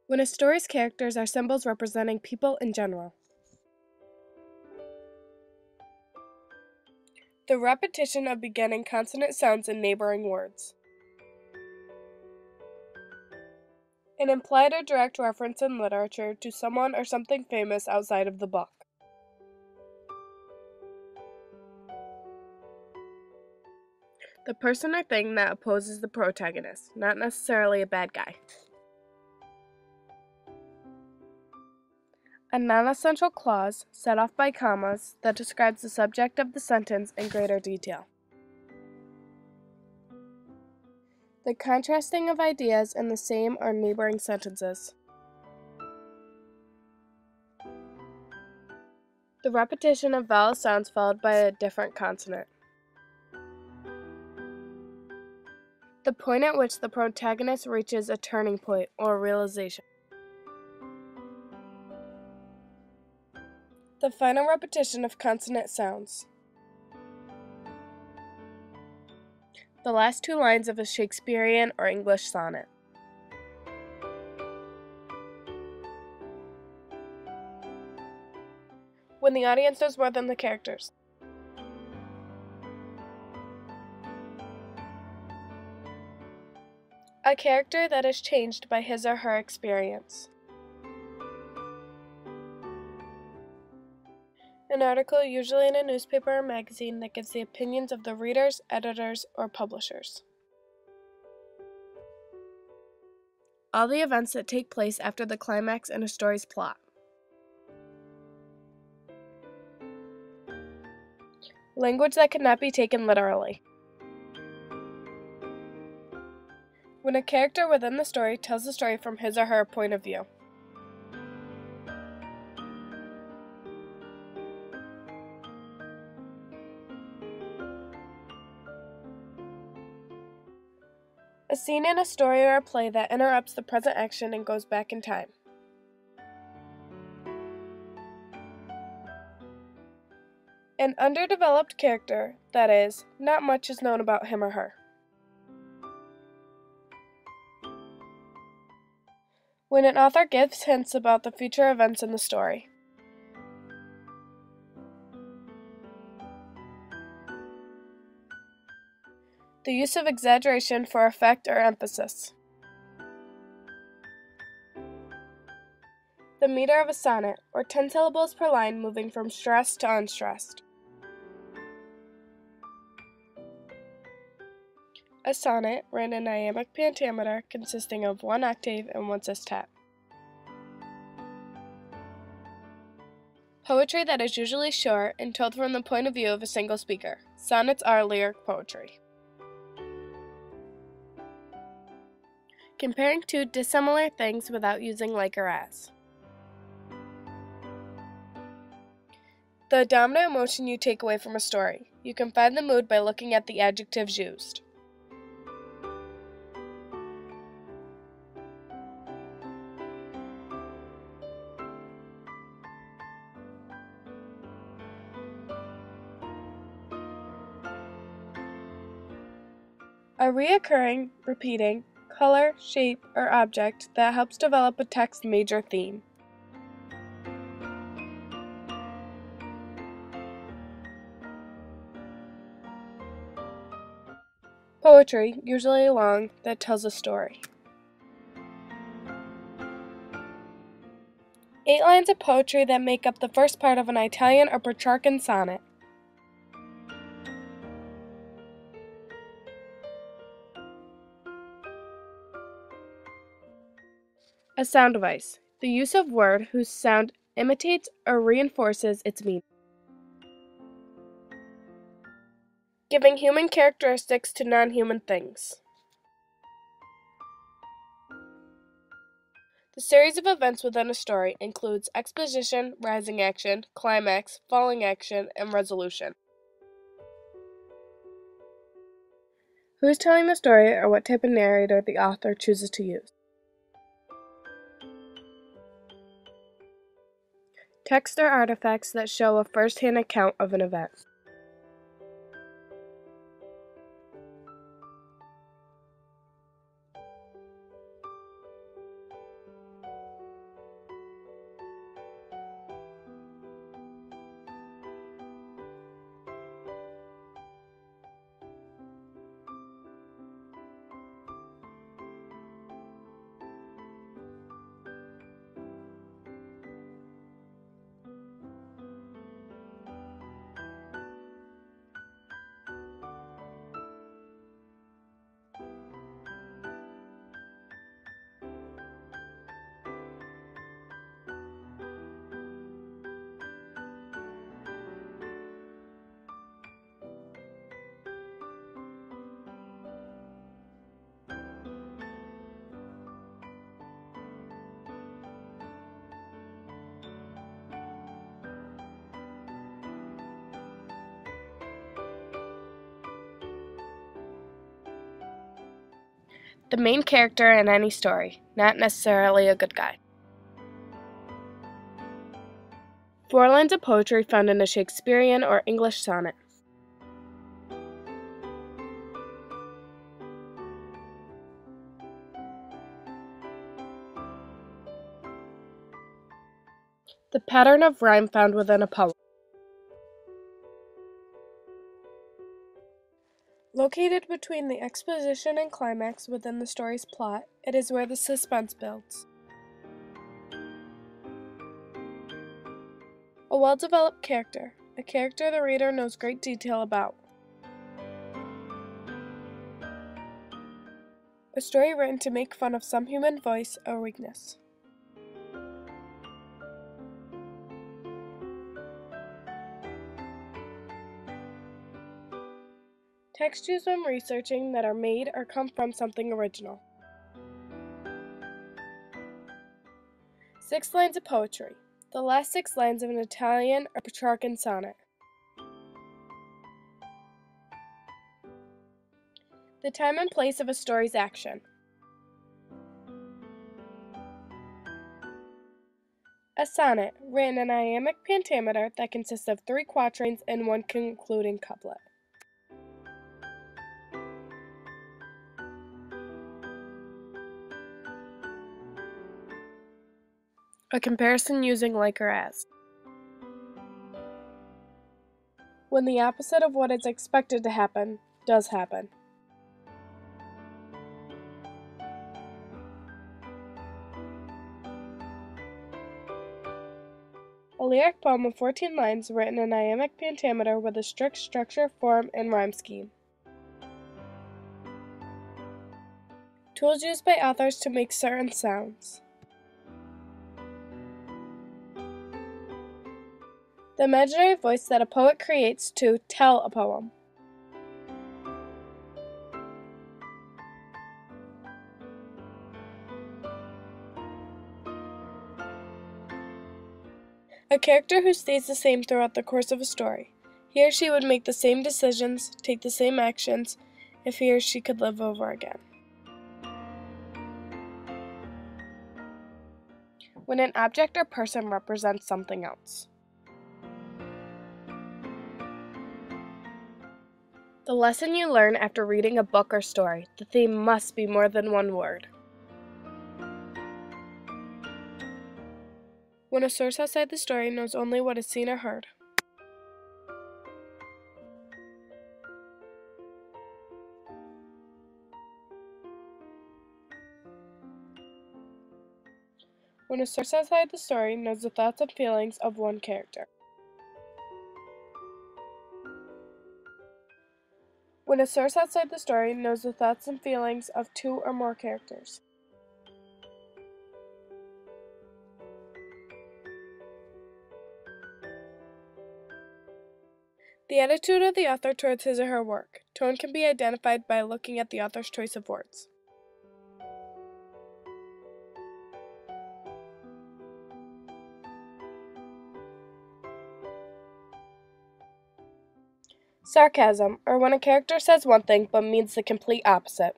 When a story's characters are symbols representing people in general. The repetition of beginning consonant sounds in neighboring words. An implied or direct reference in literature to someone or something famous outside of the book. The person or thing that opposes the protagonist, not necessarily a bad guy. A non-essential clause, set off by commas, that describes the subject of the sentence in greater detail. The contrasting of ideas in the same or neighboring sentences. The repetition of vowel sounds followed by a different consonant. The point at which the protagonist reaches a turning point or realization. The final repetition of consonant sounds. The last two lines of a Shakespearean or English sonnet. When the audience knows more than the characters. A character that is changed by his or her experience. An article, usually in a newspaper or magazine, that gives the opinions of the readers, editors, or publishers. All the events that take place after the climax in a story's plot. Language that cannot be taken literally. When a character within the story tells the story from his or her point of view. A scene in a story or a play that interrupts the present action and goes back in time. An underdeveloped character, that is, not much is known about him or her. When an author gives hints about the future events in the story. The use of exaggeration for effect or emphasis. The meter of a sonnet, or 10 syllables per line moving from stressed to unstressed. A sonnet ran in iambic pentameter consisting of 1 octave and 1 sestet. Poetry that is usually short and told from the point of view of a single speaker. Sonnets are lyric poetry. Comparing two dissimilar things without using like or as. The dominant emotion you take away from a story. You can find the mood by looking at the adjectives used. A reoccurring, repeating, color, shape, or object that helps develop a text's major theme. Poetry, usually long, that tells a story. 8 lines of poetry that make up the first part of an Italian or Petrarchan sonnet. A sound device, the use of word whose sound imitates or reinforces its meaning. Giving human characteristics to non-human things. The series of events within a story includes exposition, rising action, climax, falling action, and resolution. Who is telling the story or what type of narrator the author chooses to use. Text or artifacts that show a first-hand account of an event. The main character in any story, not necessarily a good guy. 4 lines of poetry found in a Shakespearean or English sonnet. The pattern of rhyme found within a poem. Located between the exposition and climax within the story's plot, it is where the suspense builds. A well-developed character, a character the reader knows great detail about. A story written to make fun of some human vice or weakness. Text used when researching that are made or come from something original. 6 lines of poetry. The last 6 lines of an Italian or Petrarchan sonnet. The time and place of a story's action. A sonnet, written in iambic pentameter that consists of 3 quatrains and 1 concluding couplet. A comparison using like or as. When the opposite of what is expected to happen does happen. A lyric poem of 14 lines written in iambic pentameter with a strict structure, form, and rhyme scheme. Tools used by authors to make certain sounds. The imaginary voice that a poet creates to tell a poem. A character who stays the same throughout the course of a story. He or she would make the same decisions, take the same actions, if he or she could live over again. When an object or person represents something else. The lesson you learn after reading a book or story. The theme must be more than one word. When a source outside the story knows only what is seen or heard. When a source outside the story knows the thoughts and feelings of one character. When a source outside the story knows the thoughts and feelings of 2 or more characters. The attitude of the author towards his or her work. Tone can be identified by looking at the author's choice of words. Sarcasm, or when a character says one thing but means the complete opposite.